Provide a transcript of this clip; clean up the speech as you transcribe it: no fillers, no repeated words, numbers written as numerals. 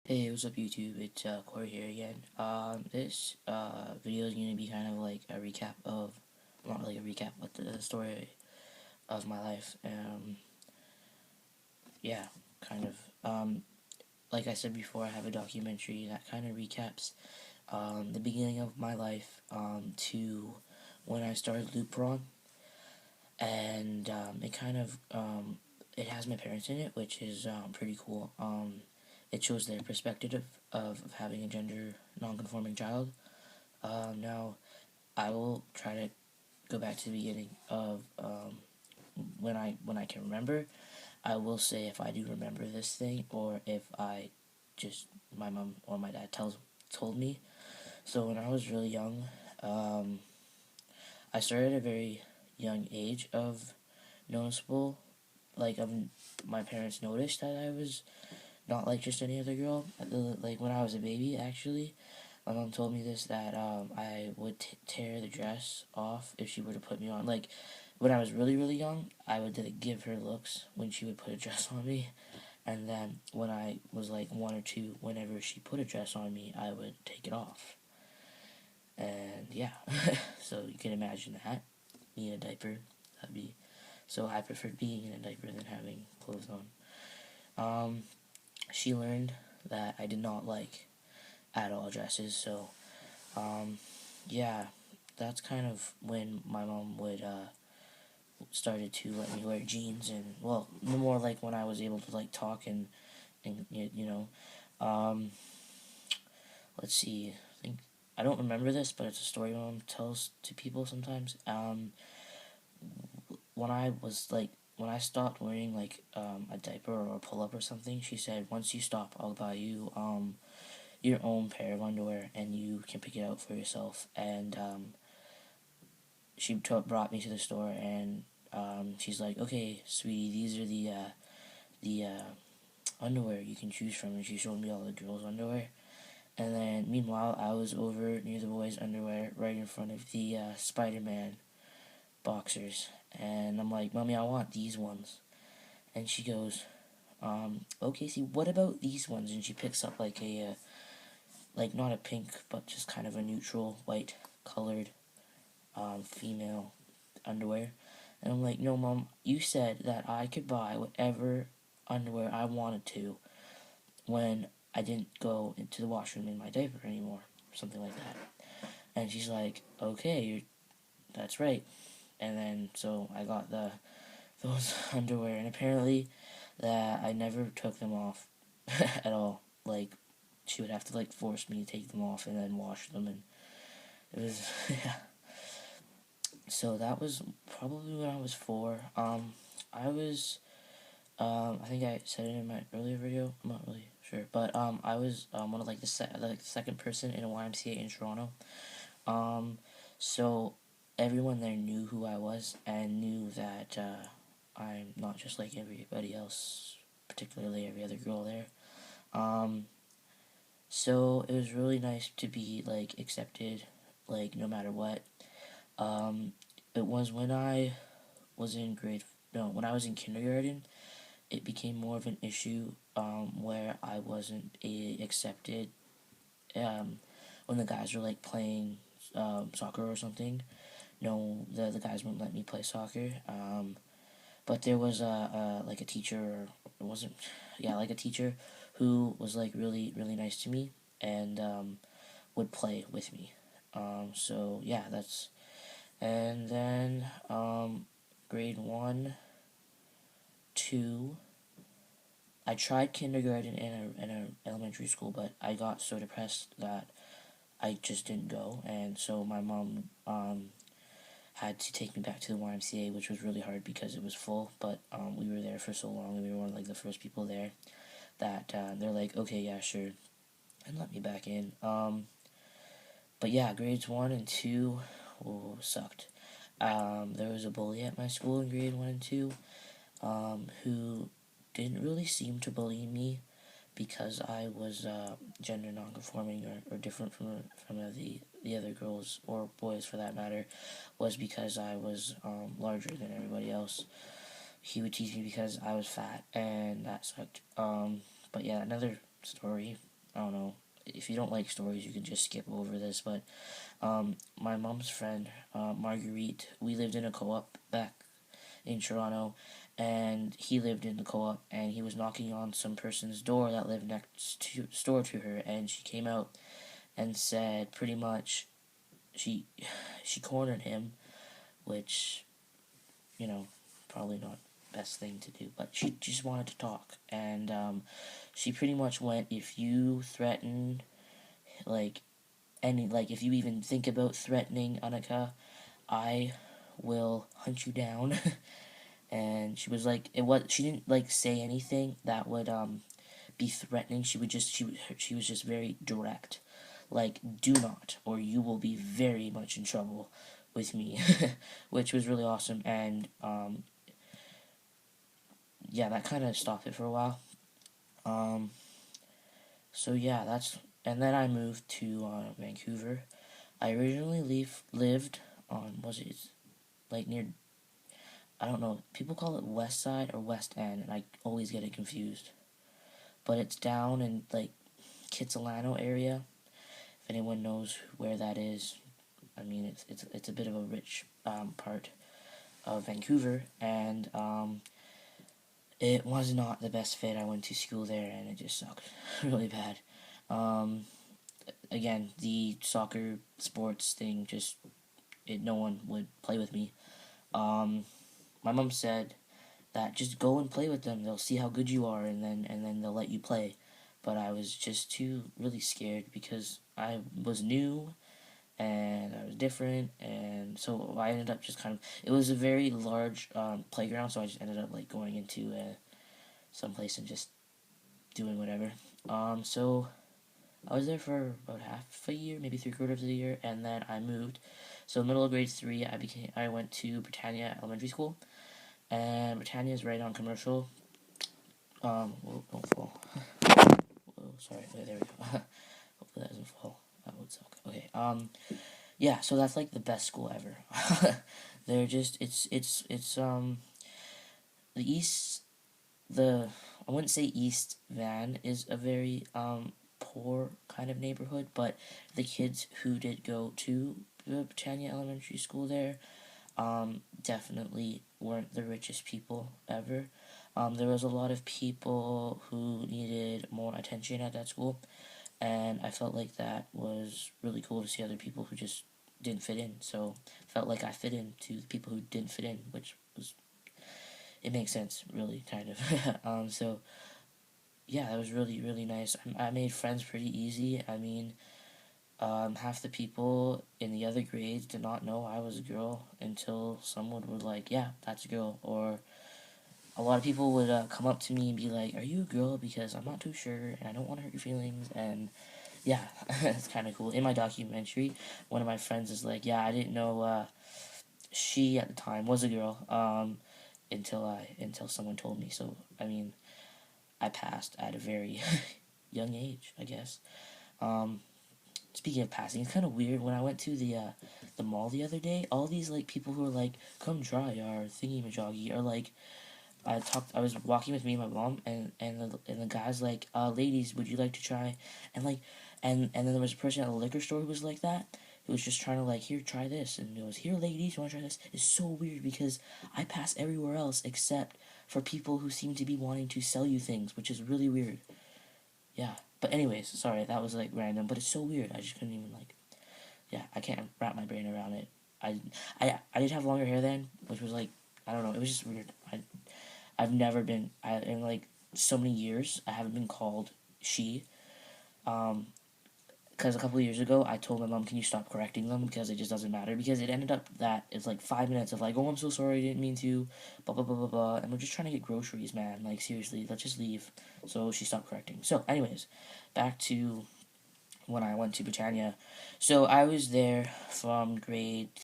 Hey, what's up YouTube? It's Corey here again. This video is going to be kind of like a recap of, not really a recap, but the story of my life. Yeah, kind of. Like I said before, I have a documentary that kind of recaps the beginning of my life to when I started Lupron, and it kind of it has my parents in it, which is pretty cool. It shows their perspective of having a gender non-conforming child. Now, I will try to go back to the beginning of when I can remember. I will say if I do remember this thing or if I just my mom or my dad told me. So when I was really young, um, I started at a very young age of noticeable, like of my parents noticed that I was not like just any other girl. Like when I was a baby, actually, my mom told me this that I would tear the dress off if she were to put me on. Like when I was really really young, I would give her looks when she would put a dress on me, and then when I was like 1 or 2, whenever she put a dress on me, I would take it off. And yeah, so you can imagine that me in a diaper. That'd be so. I preferred being in a diaper than having clothes on. She learned that I did not like at all dresses, so um, yeah, that's kind of when my mom would started to let me wear jeans, and well, more like when I was able to like talk and you know, um, let's see, I don't remember this, but it's a story my mom tells to people sometimes. When I was like when I stopped wearing like a diaper or a pull up or something, she said, "Once you stop, I'll buy you your own pair of underwear, and you can pick it out for yourself." And she brought me to the store, and she's like, "Okay, sweetie, these are the underwear you can choose from." And she showed me all the girls' underwear. And then, meanwhile, I was over near the boys' underwear, right in front of the Spider-Man boxers. And I'm like, "Mommy, I want these ones." And she goes, "Okay, see, what about these ones?" And she picks up like like not a pink, but just kind of a neutral white colored female underwear. And I'm like, "No, Mom, you said that I could buy whatever underwear I wanted to when I didn't go into the washroom in my diaper anymore," or something like that. And she's like, "Okay, that's right." And then so I got those underwear, and apparently that I never took them off at all. Like she would have to like force me to take them off and then wash them, and it was yeah. So that was probably when I was 4. I was I think I said it in my earlier video. I'm not really sure, but I was one of like the second person in a YMCA in Toronto. Um, so everyone there knew who I was and knew that I'm not just like everybody else, particularly every other girl there. Um, so it was really nice to be like accepted, like no matter what. Um, it was when I was in when I was in kindergarten, it became more of an issue where I wasn't accepted um, when the guys were like playing soccer or something. No, the guys wouldn't let me play soccer. But there was like a teacher, or it wasn't, yeah, like a teacher who was like really really nice to me and would play with me. So yeah, that's and then grade 1, 2. I tried kindergarten in a elementary school, but I got so depressed that I just didn't go, and so my mom had to take me back to the YMCA, which was really hard because it was full. But we were there for so long, and we were one of like the first people there that they're like, "Okay, yeah, sure," and let me back in. But yeah, grades 1 and 2 sucked. There was a bully at my school in grade 1 and 2 who didn't really seem to bully me because I was gender nonconforming or different from the other girls or boys for that matter, was because I was larger than everybody else. He would tease me because I was fat, and that sucked. But yeah, another story. I don't know. If you don't like stories, you can just skip over this. But my mom's friend, Marguerite, we lived in a co-op back in Toronto, and he lived in the co-op, and he was knocking on some person's door that lived door to her, and she came out and said pretty much she she cornered him, which, you know, probably not best thing to do, but she just wanted to talk, and she pretty much went, if you threaten, like, like, if you even think about threatening Annika, I will hunt you down. And she was like, she didn't like say anything that would be threatening. She was just very direct, like, do not, or you will be very much in trouble with me. Which was really awesome. And yeah, that kind of stopped it for a while. So yeah, and then I moved to Vancouver. I originally lived on, was it like near, I don't know, people call it West Side or West End, and I always get it confused. But it's down in like Kitsilano area. If anyone knows where that is, I mean, it's a bit of a rich part of Vancouver, and it was not the best fit. I went to school there, and it just sucked really bad. Um, Again, the soccer sports thing no one would play with me. My mom said that just go and play with them. They'll see how good you are, and then they'll let you play. But I was just too really scared because I was new and I was different, and so I ended up just kind of. It was a very large playground, so I just ended up like going into someplace and just doing whatever. So I was there for about half a year, maybe 3/4 of the year, and then I moved. So middle of grade 3, I went to Britannia Elementary School, and Britannia is right on Commercial. Whoa, don't fall. Whoa, sorry. Okay, there we go. Hopefully that doesn't fall. That would suck. Okay. Yeah. So that's like the best school ever. They're just the east the I wouldn't say East Van is a very poor kind of neighborhood, but the kids who did go to the Britannia Elementary School there definitely weren't the richest people ever. There was a lot of people who needed more attention at that school, and I felt like that was really cool to see other people who just didn't fit in. So felt like I fit in to the people who didn't fit in, which was, it makes sense, really, kind of. So yeah, that was really really nice. I made friends pretty easy. I mean, half the people in the other grades did not know I was a girl until someone would like, yeah, that's a girl. Or a lot of people would come up to me and be like, are you a girl? Because I'm not too sure and I don't want to hurt your feelings. And yeah, it's kind of cool. In my documentary, one of my friends is like, yeah, I didn't know she at the time was a girl until someone told me. So I mean, I passed at a very young age, I guess. Um, Speaking of passing, it's kind of weird. When I went to the mall the other day, all these like people who are like, "Come try our thingy majoggy," or like, I was walking with me and my mom, and the guy's like, "Ladies, would you like to try?" And like, and then there was a person at a liquor store who was like that. Who was just trying to like, here, try this, and it was, here, ladies, you want to try this? It's so weird because I pass everywhere else except for people who seem to be wanting to sell you things, which is really weird. Yeah. But anyways, sorry, that was like random, but it's so weird. I just couldn't even like, yeah, I can't wrap my brain around it. I did have longer hair then, which was like, I don't know, it was just weird. I've never been in like so many years I haven't been called she. Because a couple of years ago I told my mom, can you stop correcting them because it just doesn't matter, because it ended up that it's like 5 minutes of like, oh, I'm so sorry, I didn't mean to, blah blah blah blah blah, and we're just trying to get groceries, man. Like, seriously, let's just leave. So she stopped correcting. So anyways, back to when I went to Britannia. So I was there from grade